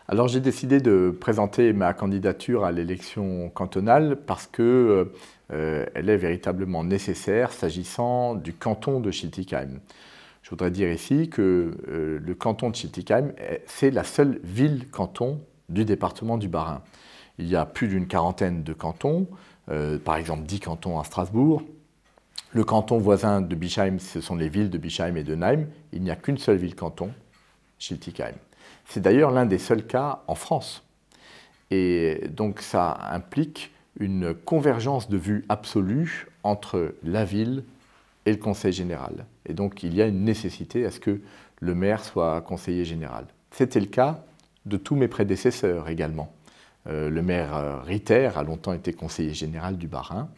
Alors j'ai décidé de présenter ma candidature à l'élection cantonale parce que elle est véritablement nécessaire s'agissant du canton de Schiltigheim. Je voudrais dire ici que le canton de Schiltigheim, c'est la seule ville-canton du département du Bas-Rhin. Il y a plus d'une quarantaine de cantons, par exemple 10 cantons à Strasbourg. Le canton voisin de Bischheim, ce sont les villes de Bischheim et de Neim. Il n'y a qu'une seule ville-canton, Schiltigheim. C'est d'ailleurs l'un des seuls cas en France. Et donc ça implique une convergence de vue absolue entre la ville et le conseil général. Et donc il y a une nécessité à ce que le maire soit conseiller général. C'était le cas de tous mes prédécesseurs également. Le maire Ritter a longtemps été conseiller général du Bas-Rhin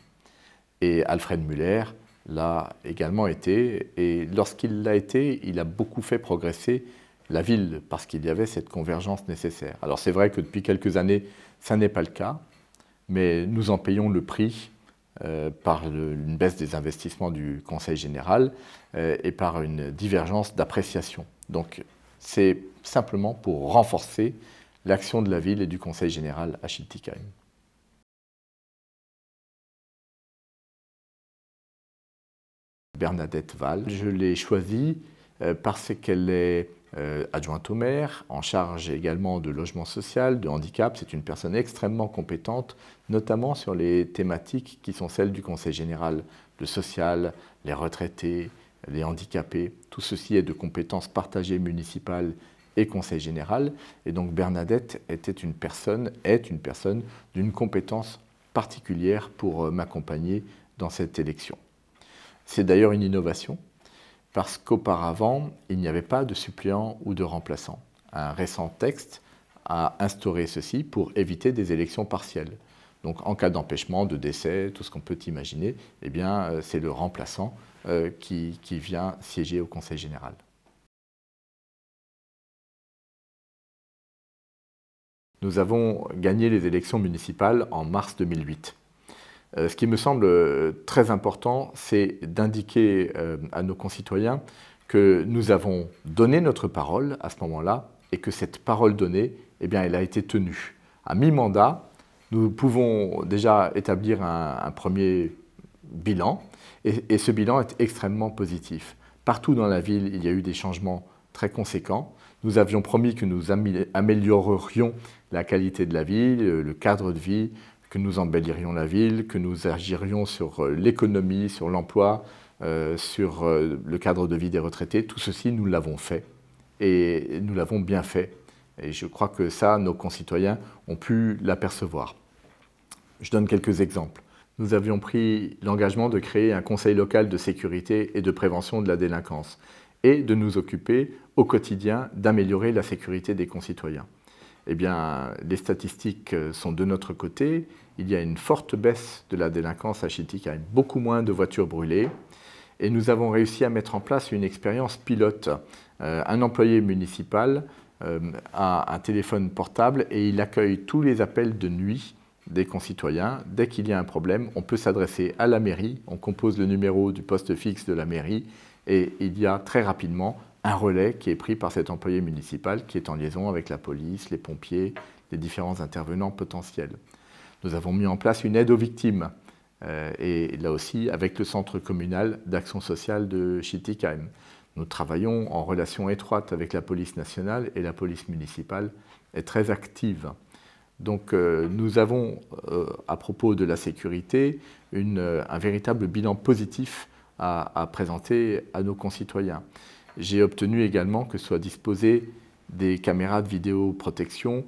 et Alfred Müller l'a également été. Et lorsqu'il l'a été, il a beaucoup fait progresser la ville, parce qu'il y avait cette convergence nécessaire. Alors c'est vrai que depuis quelques années, ça n'est pas le cas, mais nous en payons le prix par une baisse des investissements du Conseil général et par une divergence d'appréciation. Donc c'est simplement pour renforcer l'action de la ville et du Conseil général à Schiltigheim. Bernadette Wall, je l'ai choisie parce qu'elle est adjointe au maire, en charge également de logement social, de handicap. C'est une personne extrêmement compétente, notamment sur les thématiques qui sont celles du Conseil général, le social, les retraités, les handicapés. Tout ceci est de compétences partagées municipales et Conseil général. Et donc Bernadette est une personne d'une compétence particulière pour m'accompagner dans cette élection. C'est d'ailleurs une innovation, parce qu'auparavant, il n'y avait pas de suppléant ou de remplaçant. Un récent texte a instauré ceci pour éviter des élections partielles. Donc en cas d'empêchement, de décès, tout ce qu'on peut imaginer, eh bien, c'est le remplaçant qui vient siéger au Conseil général. Nous avons gagné les élections municipales en mars 2008. Ce qui me semble très important, c'est d'indiquer à nos concitoyens que nous avons donné notre parole à ce moment-là et que cette parole donnée, eh bien, elle a été tenue. À mi-mandat, nous pouvons déjà établir un premier bilan et ce bilan est extrêmement positif. Partout dans la ville, il y a eu des changements très conséquents. Nous avions promis que nous améliorerions la qualité de la ville, le cadre de vie, que nous embellirions la ville, que nous agirions sur l'économie, sur l'emploi, sur le cadre de vie des retraités. Tout ceci, nous l'avons fait et nous l'avons bien fait. Et je crois que ça, nos concitoyens ont pu l'apercevoir. Je donne quelques exemples. Nous avions pris l'engagement de créer un conseil local de sécurité et de prévention de la délinquance et de nous occuper au quotidien d'améliorer la sécurité des concitoyens. Eh bien, les statistiques sont de notre côté. Il y a une forte baisse de la délinquance à Schiltigheim, beaucoup moins de voitures brûlées. Et nous avons réussi à mettre en place une expérience pilote. Un employé municipal a un téléphone portable et il accueille tous les appels de nuit des concitoyens. Dès qu'il y a un problème, on peut s'adresser à la mairie, on compose le numéro du poste fixe de la mairie et il y a très rapidement un relais qui est pris par cet employé municipal qui est en liaison avec la police, les pompiers, les différents intervenants potentiels. Nous avons mis en place une aide aux victimes et là aussi avec le centre communal d'action sociale de Schiltigheim. Nous travaillons en relation étroite avec la police nationale et la police municipale est très active. Donc nous avons, à propos de la sécurité, un véritable bilan positif à présenter à nos concitoyens. J'ai obtenu également que soient disposées des caméras de vidéoprotection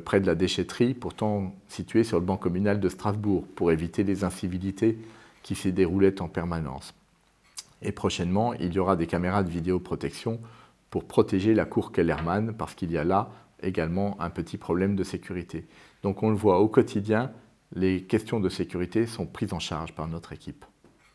près de la déchetterie, pourtant située sur le banc communal de Strasbourg, pour éviter les incivilités qui s'y déroulaient en permanence. Et prochainement, il y aura des caméras de vidéoprotection pour protéger la cour Kellermann, parce qu'il y a là également un petit problème de sécurité. Donc on le voit au quotidien, les questions de sécurité sont prises en charge par notre équipe.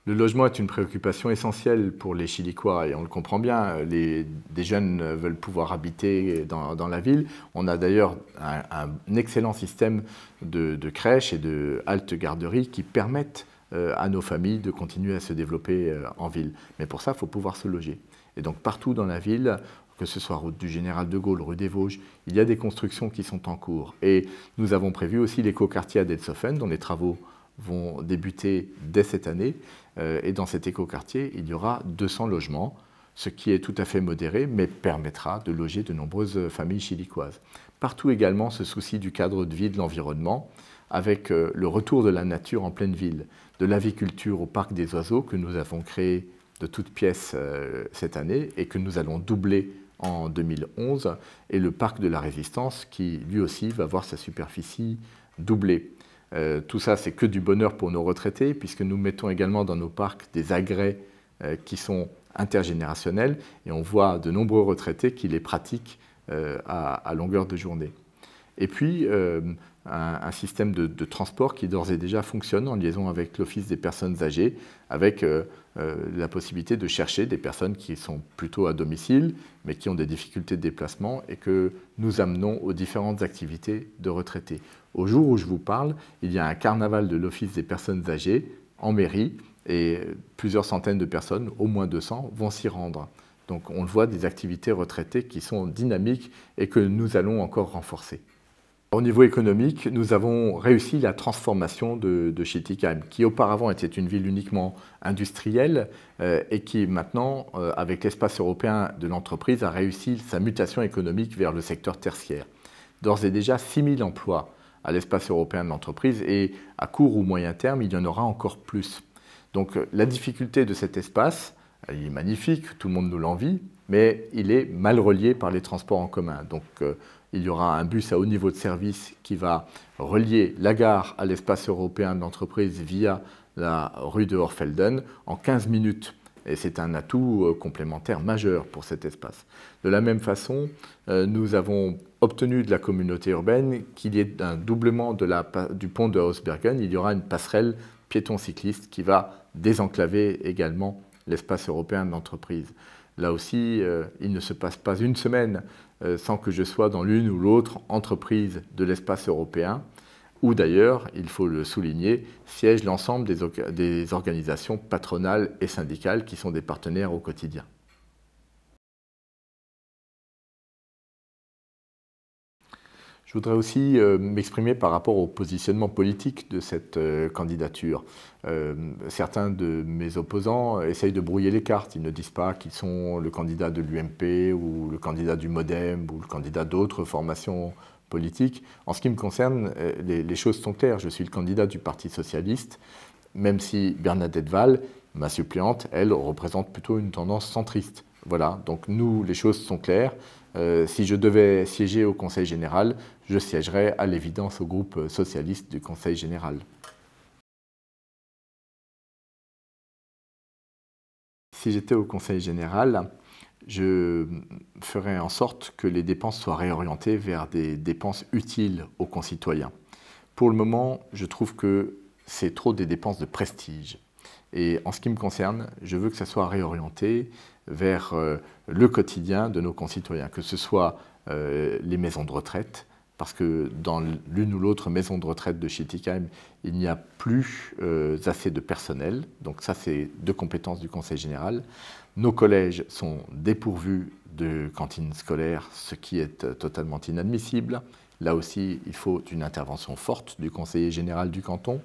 Le logement est une préoccupation essentielle pour les Chilicois et on le comprend bien. Des jeunes veulent pouvoir habiter dans la ville. On a d'ailleurs un excellent système de crèches et de haltes garderies qui permettent à nos familles de continuer à se développer en ville. Mais pour ça, il faut pouvoir se loger. Et donc partout dans la ville, que ce soit route du Général de Gaulle, rue des Vosges, il y a des constructions qui sont en cours. Et nous avons prévu aussi l'écoquartier à Delzhoffen, dont les travaux vont débuter dès cette année. Et dans cet écoquartier, il y aura 200 logements, ce qui est tout à fait modéré, mais permettra de loger de nombreuses familles chilicoises. Partout également ce souci du cadre de vie, de l'environnement, avec le retour de la nature en pleine ville, de l'aviculture au parc des oiseaux que nous avons créé de toutes pièces cette année et que nous allons doubler en 2011, et le parc de la Résistance qui lui aussi va voir sa superficie doublée. Tout ça, c'est que du bonheur pour nos retraités, puisque nous mettons également dans nos parcs des agrès qui sont intergénérationnels, et on voit de nombreux retraités qui les pratiquent à longueur de journée. Et puis, un système de transport qui d'ores et déjà fonctionne en liaison avec l'Office des personnes âgées, avec la possibilité de chercher des personnes qui sont plutôt à domicile, mais qui ont des difficultés de déplacement, et que nous amenons aux différentes activités de retraités. Au jour où je vous parle, il y a un carnaval de l'Office des personnes âgées en mairie, et plusieurs centaines de personnes, au moins 200, vont s'y rendre. Donc on le voit, des activités retraitées qui sont dynamiques et que nous allons encore renforcer. Au niveau économique, nous avons réussi la transformation de Schiltigheim, qui auparavant était une ville uniquement industrielle et qui maintenant, avec l'espace européen de l'entreprise, a réussi sa mutation économique vers le secteur tertiaire. D'ores et déjà, 6 000 emplois à l'espace européen de l'entreprise, et à court ou moyen terme, il y en aura encore plus. Donc la difficulté de cet espace, il est magnifique, tout le monde nous l'envie, mais il est mal relié par les transports en commun. Donc il y aura un bus à haut niveau de service qui va relier la gare à l'espace européen de l'entreprise via la rue de Horfelden en 15 minutes. Et c'est un atout complémentaire majeur pour cet espace. De la même façon, nous avons obtenu de la communauté urbaine qu'il y ait un doublement du pont de Hausbergen. Il y aura une passerelle piéton-cycliste qui va désenclaver également l'espace européen de l'entreprise. Là aussi, il ne se passe pas une semaine sans que je sois dans l'une ou l'autre entreprise de l'espace européen, où d'ailleurs, il faut le souligner, siègent l'ensemble des organisations patronales et syndicales qui sont des partenaires au quotidien. Je voudrais aussi m'exprimer par rapport au positionnement politique de cette candidature. Certains de mes opposants essayent de brouiller les cartes. Ils ne disent pas qu'ils sont le candidat de l'UMP ou le candidat du MoDem ou le candidat d'autres formations politiques. En ce qui me concerne, les choses sont claires. Je suis le candidat du Parti socialiste, même si Bernadette Wall, ma suppléante, elle représente plutôt une tendance centriste. Voilà, donc nous, les choses sont claires. Si je devais siéger au Conseil général, je siégerais à l'évidence au groupe socialiste du Conseil général. Si j'étais au Conseil général, je ferais en sorte que les dépenses soient réorientées vers des dépenses utiles aux concitoyens. Pour le moment, je trouve que c'est trop des dépenses de prestige. Et en ce qui me concerne, je veux que ça soit réorienté vers le quotidien de nos concitoyens, que ce soit les maisons de retraite, parce que dans l'une ou l'autre maison de retraite de Schiltigheim, il n'y a plus assez de personnel, donc ça c'est de compétences du Conseil général. Nos collèges sont dépourvus de cantines scolaires, ce qui est totalement inadmissible. Là aussi, il faut une intervention forte du conseiller général du canton.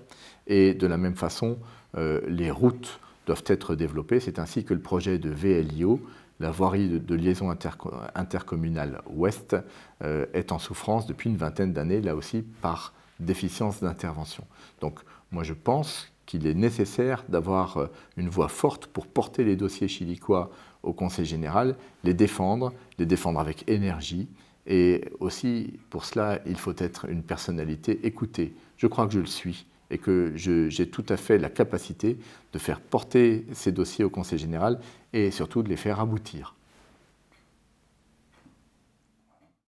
Et de la même façon, les routes doivent être développées. C'est ainsi que le projet de VLIO, la voirie de liaison intercommunale ouest, est en souffrance depuis une vingtaine d'années, là aussi par déficience d'intervention. Donc moi je pense qu'il est nécessaire d'avoir une voix forte pour porter les dossiers chilicois au Conseil général, les défendre avec énergie. Et aussi, pour cela, il faut être une personnalité écoutée. Je crois que je le suis et que j'ai tout à fait la capacité de faire porter ces dossiers au Conseil général et surtout de les faire aboutir.